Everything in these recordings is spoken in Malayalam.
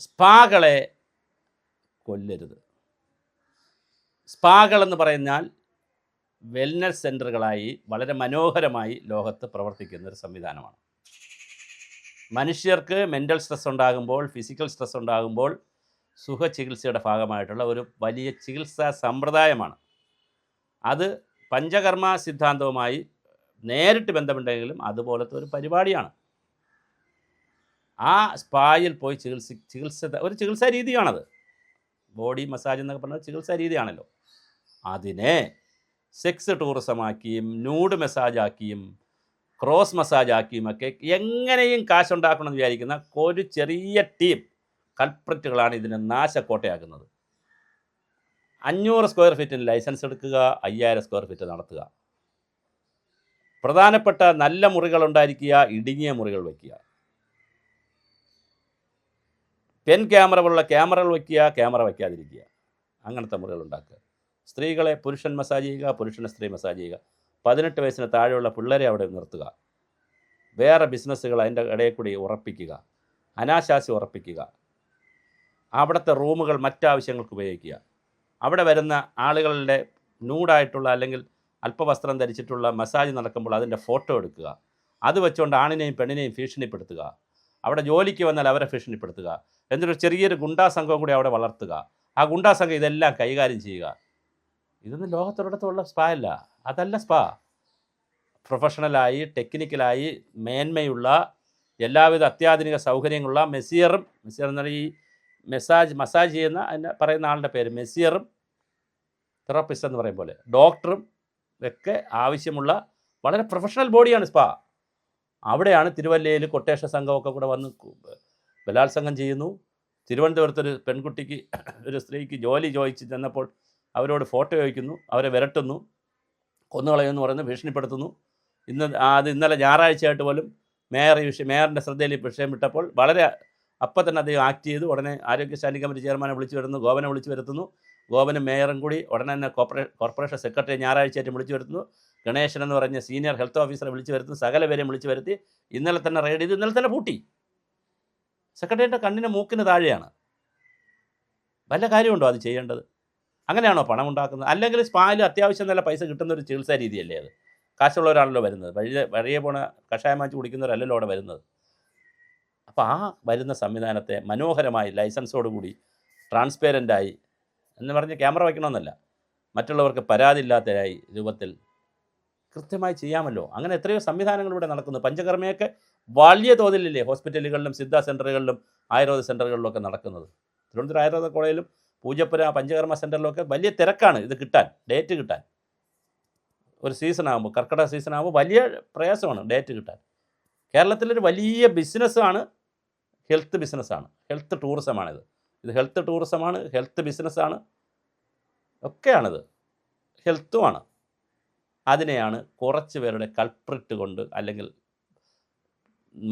സ്പാകളെ കൊല്ലരുത്. സ്പാകളെന്ന് പറഞ്ഞാൽ വെൽനസ് സെൻ്ററുകളായി വളരെ മനോഹരമായി ലോകത്ത് പ്രവർത്തിക്കുന്നൊരു സംവിധാനമാണ്. മനുഷ്യർക്ക് മെൻ്റൽ സ്ട്രെസ് ഉണ്ടാകുമ്പോൾ, ഫിസിക്കൽ സ്ട്രെസ് ഉണ്ടാകുമ്പോൾ സുഖചികിത്സയുടെ ഭാഗമായിട്ടുള്ള ഒരു വലിയ ചികിത്സാ സമ്പ്രദായമാണ്. അത് പഞ്ചകർമ്മ സിദ്ധാന്തവുമായി നേരിട്ട് ബന്ധമുണ്ടെങ്കിലും അതുപോലത്തെ ഒരു പരിപാടിയാണ്. ആ സ്പായിൽ പോയി ഒരു ചികിത്സാ രീതിയാണത്. ബോഡി മസാജ് എന്നൊക്കെ പറഞ്ഞാൽ ചികിത്സാ രീതിയാണല്ലോ. അതിനെ സെക്സ് ടൂറിസമാക്കിയും ന്യൂഡ് മസാജാക്കിയും ക്രോസ് മസാജാക്കിയും ഒക്കെ എങ്ങനെയും കാശുണ്ടാക്കണമെന്ന് വിചാരിക്കുന്ന ഒരു ചെറിയ ടീം കൾപ്രിറ്റുകളാണ് ഇതിനെ നാശക്കോട്ടയാക്കുന്നത്. 500 സ്ക്വയർ ഫീറ്റിന് ലൈസൻസ് എടുക്കുക, 5000 സ്ക്വയർ ഫീറ്റ് നടത്തുക. പ്രധാനപ്പെട്ട നല്ല മുറികൾ ഉണ്ടായിരിക്കുക, ഇടുങ്ങിയ മുറികൾ വയ്ക്കുക. പെൻ ക്യാമറ പോലുള്ള ക്യാമറകൾ വയ്ക്കുക, ക്യാമറ വയ്ക്കാതിരിക്കുക. അങ്ങനത്തെ മുറികൾ ഉണ്ടാക്കുക. സ്ത്രീകളെ പുരുഷൻ മസാജ് ചെയ്യുക, പുരുഷനെ സ്ത്രീ മസാജ് ചെയ്യുക. 18 വയസ്സിന് താഴെയുള്ള പിള്ളേരെ അവിടെ നിർത്തുക. വേറെ ബിസിനസ്സുകൾ അതിൻ്റെ ഇടയിൽ കൂടി ഉറപ്പിക്കുക, അനാശാസ്യ ഉറപ്പിക്കുക. അവിടുത്തെ റൂമുകൾ മറ്റാവശ്യങ്ങൾക്ക് ഉപയോഗിക്കുക. അവിടെ വരുന്ന ആളുകളുടെ ന്യൂഡായിട്ടുള്ള അല്ലെങ്കിൽ അല്പവസ്ത്രം ധരിച്ചിട്ടുള്ള മസാജ് നടക്കുമ്പോൾ അതിൻ്റെ ഫോട്ടോ എടുക്കുക. അത് വെച്ചുകൊണ്ട് ആണിനെയും പെണ്ണിനെയും ഭീഷണിപ്പെടുത്തുക. അവിടെ ജോലിക്ക് വന്നാൽ അവരെ ഭീഷണിപ്പെടുത്തുക. എന്നിട്ട് ചെറിയൊരു ഗുണ്ടാ സംഘം കൂടി അവിടെ വളർത്തുക. ആ ഗുണ്ടാ സംഘം ഇതെല്ലാം കൈകാര്യം ചെയ്യുക. ഇതൊന്നും ലോകത്തൊരിടത്തുള്ള സ്പാ അല്ല. അതല്ല സ്പാ. പ്രൊഫഷണലായി ടെക്നിക്കലായി മേന്മയുള്ള എല്ലാവിധ അത്യാധുനിക സൗകര്യങ്ങളുള്ള മെസ്സിയർ എന്ന് പറഞ്ഞാൽ ഈ മസാജ് ചെയ്യുന്ന അതിൻ്റെ പറയുന്ന ആളുടെ പേര് മെസ്സിയറും തെറാപ്പിസ്റ്റ് എന്ന് പറയും പോലെ ഡോക്ടറും ഒക്കെ ആവശ്യമുള്ള വളരെ പ്രൊഫഷണൽ ബോഡിയാണ് സ്പാ. അവിടെയാണ് തിരുവല്ലയിൽ കൊട്ടേഷൻ സംഘമൊക്കെ കൂടെ വന്ന് ബലാത്സംഗം ചെയ്യുന്നു. തിരുവനന്തപുരത്തൊരു പെൺകുട്ടിക്ക് ഒരു സ്ത്രീക്ക് ജോലി ചോദിച്ച് ചെന്നപ്പോൾ അവരോട് ഫോട്ടോ ചോദിക്കുന്നു, അവരെ വിരട്ടുന്നു, കൊന്നുകളയുമെന്ന് പറയുന്നു, ഭീഷണിപ്പെടുത്തുന്നു. ഇന്നലെ ഞായറാഴ്ചയായിട്ട് പോലും മേയറിൻ്റെ ശ്രദ്ധയിൽ വിഷയം വിട്ടപ്പോൾ വളരെ അപ്പം തന്നെ അദ്ദേഹം ആക്ട് ചെയ്തു. ഉടനെ ആരോഗ്യ സ്റ്റാൻഡിംഗ് കമ്മിറ്റി ചെയർമാനെ വിളിച്ചു വരുന്നു, ഗോപനെ വിളിച്ചു വരുത്തുന്നു. ഗോപനും മേയറും കൂടി ഉടനെ തന്നെ കോർപ്പറേഷൻ സെക്രട്ടറി ഞായറാഴ്ചയായിട്ട് വിളിച്ചു വരുത്തുന്നു. ഗണേശൻ എന്ന് പറഞ്ഞ സീനിയർ ഹെൽത്ത് ഓഫീസറെ വിളിച്ചു വരുത്തുന്നു. സകല പേരെയും വിളിച്ചു വരുത്തി ഇന്നലെ തന്നെ റെയ്ഡ് ചെയ്ത് ഇന്നലെ തന്നെ പൂട്ടി. സെക്രട്ടറിയുടെ കണ്ണിന് മൂക്കിന് താഴെയാണ്. വല്ല കാര്യമുണ്ടോ അത് ചെയ്യേണ്ടത്? അങ്ങനെയാണോ പണം ഉണ്ടാക്കുന്നത്? അല്ലെങ്കിൽ സ്പായിൽ അത്യാവശ്യം നല്ല പൈസ കിട്ടുന്ന ഒരു ചികിത്സാ രീതിയല്ലേ അത്? കാശുള്ളവരാണല്ലോ വരുന്നത്. വഴിയെ പോണ കഷായം വാങ്ങിച്ച് കുടിക്കുന്നവരല്ലല്ലോ അവിടെ വരുന്നത്. അപ്പോൾ ആ വരുന്ന സംവിധാനത്തെ മനോഹരമായി ലൈസൻസോടുകൂടി ട്രാൻസ്പെറൻ്റായി എന്ന് പറഞ്ഞ് ക്യാമറ വയ്ക്കണമെന്നല്ല, മറ്റുള്ളവർക്ക് പരാതിയില്ലാത്തതായി രൂപത്തിൽ കൃത്യമായി ചെയ്യാമല്ലോ. അങ്ങനെ എത്രയോ സംവിധാനങ്ങൾ ഇവിടെ നടക്കുന്നു. പഞ്ചകർമ്മയൊക്കെ വലിയ തോതിലല്ലേ ഹോസ്പിറ്റലുകളിലും സിദ്ധ സെൻ്ററുകളിലും ആയുർവേദ സെൻ്ററുകളിലൊക്കെ നടക്കുന്നത്. തിരുവനന്തപുരം ആയുർവേദ കോളേജിലും പൂജപ്പുര പഞ്ചകർമ്മ സെൻ്ററിലൊക്കെ വലിയ തിരക്കാണ് ഇത് കിട്ടാൻ, ഡേറ്റ് കിട്ടാൻ. ഒരു സീസണാകുമ്പോൾ, കർക്കിടക സീസണാകുമ്പോൾ വലിയ പ്രയാസമാണ് ഡേറ്റ് കിട്ടാൻ. കേരളത്തിലൊരു വലിയ ബിസിനസ്സാണ് ഹെൽത്ത് ബിസിനസ്സാണ്, ഹെൽത്ത് ടൂറിസമാണിത്. ഇത് ഹെൽത്ത് ടൂറിസമാണ്, ഹെൽത്ത് ബിസിനസ്സാണ്, ഒക്കെയാണിത്, ഹെൽത്തുമാണ്. അതിനെയാണ് കുറച്ച് പേരുടെ കൾപ്രിറ്റ് കൊണ്ട് അല്ലെങ്കിൽ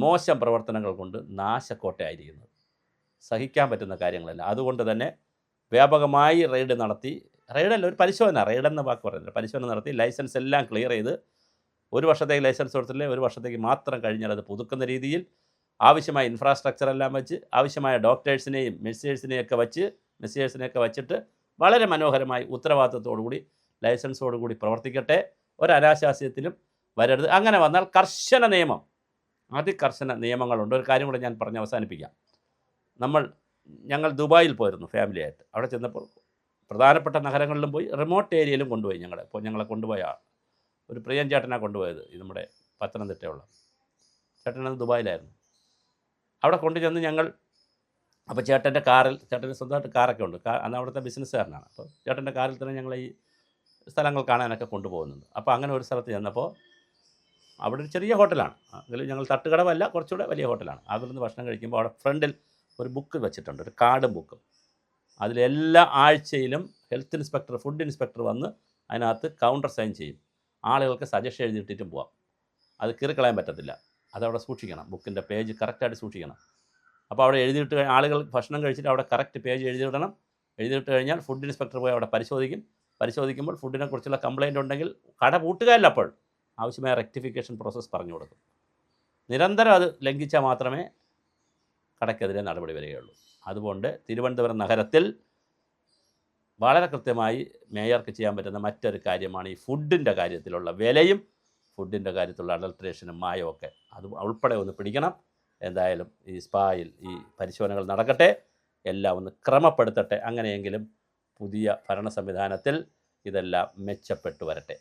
മോശം പ്രവർത്തനങ്ങൾ കൊണ്ട് നാശക്കോട്ടയായിരിക്കുന്നത്. സഹിക്കാൻ പറ്റുന്ന കാര്യങ്ങളല്ല. അതുകൊണ്ട് തന്നെ വ്യാപകമായി റെയ്ഡ് നടത്തി, റെയ്ഡല്ല ഒരു പരിശോധന, റെയ്ഡെന്ന വാക്ക് പറയുന്നത്, പരിശോധന നടത്തി ലൈസൻസ് എല്ലാം ക്ലിയർ ചെയ്ത് 1 വർഷത്തേക്ക് ലൈസൻസ് കൊടുത്തില്ലേ 1 വർഷത്തേക്ക് മാത്രം കഴിഞ്ഞാൽ അത് പുതുക്കുന്ന രീതിയിൽ ആവശ്യമായ ഇൻഫ്രാസ്ട്രക്ചർ എല്ലാം വെച്ച് ആവശ്യമായ ഡോക്ടേഴ്സിനെയും മെസ്സിയേഴ്സിനെയൊക്കെ വച്ചിട്ട് വളരെ മനോഹരമായി ഉത്തരവാദിത്തത്തോടുകൂടി ലൈസൻസോടുകൂടി പ്രവർത്തിക്കട്ടെ. ഒരനാശാസ്യത്തിലും വരരുത്. അങ്ങനെ വന്നാൽ കർശന നിയമം, അതികർശന നിയമങ്ങളുണ്ട്. ഒരു കാര്യം കൂടെ ഞാൻ പറഞ്ഞ് അവസാനിപ്പിക്കാം. ഞങ്ങൾ ദുബായിൽ പോയിരുന്നു ഫാമിലിയായിട്ട്. അവിടെ ചെന്നപ്പോൾ പ്രധാനപ്പെട്ട നഗരങ്ങളിലും പോയി, റിമോട്ട് ഏരിയയിലും കൊണ്ടുപോയി. ഞങ്ങളെ കൊണ്ടുപോയ ഒരു പ്രിയൻ ചേട്ടനാണ് കൊണ്ടുപോയത്. ഇത് നമ്മുടെ പത്തനംതിട്ടയുള്ള ചേട്ടനത് ദുബായിലായിരുന്നു. അവിടെ കൊണ്ടുചെന്ന് ഞങ്ങൾ, അപ്പോൾ ചേട്ടൻ്റെ സ്വന്തമായിട്ട് കാറൊക്കെ ഉണ്ട്, അന്ന് അവിടുത്തെ ബിസിനസ്സുകാരനാണ്. അപ്പോൾ ചേട്ടൻ്റെ കാറിൽ തന്നെ ഞങ്ങൾ ഈ സ്ഥലങ്ങൾ കാണാനൊക്കെ കൊണ്ടുപോകുന്നുണ്ട്. അപ്പോൾ അങ്ങനെ ഒരു സ്ഥലത്ത് ചെന്നപ്പോൾ അവിടെ ഒരു ചെറിയ ഹോട്ടലാണ്, അതിൽ ഞങ്ങൾ തട്ടുകടവല്ല, കുറച്ചുകൂടെ വലിയ ഹോട്ടലാണ്. അതിൽ നിന്ന് ഭക്ഷണം കഴിക്കുമ്പോൾ അവിടെ ഫ്രണ്ടിൽ ഒരു ബുക്ക് വെച്ചിട്ടുണ്ട്, ഒരു കാർഡും ബുക്കും. അതിലെല്ലാ ആഴ്ചയിലും ഹെൽത്ത് ഇൻസ്പെക്ടർ, ഫുഡ് ഇൻസ്പെക്ടർ വന്ന് അതിനകത്ത് കൗണ്ടർ സൈൻ ചെയ്യും. ആളുകൾക്ക് സജഷൻ എഴുതിയിട്ടിട്ടും പോവാം. അത് കീറിക്കളയാൻ പറ്റത്തില്ല. അതവിടെ സൂക്ഷിക്കണം. ബുക്കിൻ്റെ പേജ് കറക്റ്റായിട്ട് സൂക്ഷിക്കണം. അപ്പോൾ അവിടെ എഴുതിയിട്ട് ആളുകൾ ഭക്ഷണം കഴിച്ചിട്ട് അവിടെ കറക്റ്റ് പേജ് എഴുതിയിടണം. എഴുതിയിട്ട് കഴിഞ്ഞാൽ ഫുഡ് ഇൻസ്പെക്ടർ പോയി അവിടെ പരിശോധിക്കുമ്പോൾ ഫുഡിനെ കുറിച്ചുള്ള കംപ്ലയിൻ്റ് ഉണ്ടെങ്കിൽ കട പൂട്ടുകയല്ല, അപ്പോൾ ആവശ്യമായ റെക്ടിഫിക്കേഷൻ പ്രോസസ്സ് പറഞ്ഞു കൊടുക്കും. നിരന്തരം അത് ലംഘിച്ചാൽ മാത്രമേ കടയ്ക്കെതിരെ നടപടി വരികയുള്ളൂ. അതുകൊണ്ട് തിരുവനന്തപുരം നഗരത്തിൽ വളരെ കൃത്യമായി മേയർക്ക് ചെയ്യാൻ പറ്റുന്ന മറ്റൊരു കാര്യമാണ് ഈ ഫുഡിൻ്റെ കാര്യത്തിലുള്ള വിലയും ഫുഡിൻ്റെ കാര്യത്തിലുള്ള അഡൾട്രേഷനും മായമൊക്കെ അത് ഉൾപ്പെടെ ഒന്ന് പിടിക്കണം. എന്തായാലും ഈ സ്പായിൽ ഈ പരിശോധനകൾ നടക്കട്ടെ, എല്ലാം ഒന്ന് ക്രമപ്പെടുത്തട്ടെ. അങ്ങനെയെങ്കിലും പുതിയ ഭരണ സംവിധാനത്തിൽ ഇതെല്ലാം മെച്ചപ്പെട്ടു വരട്ടെ.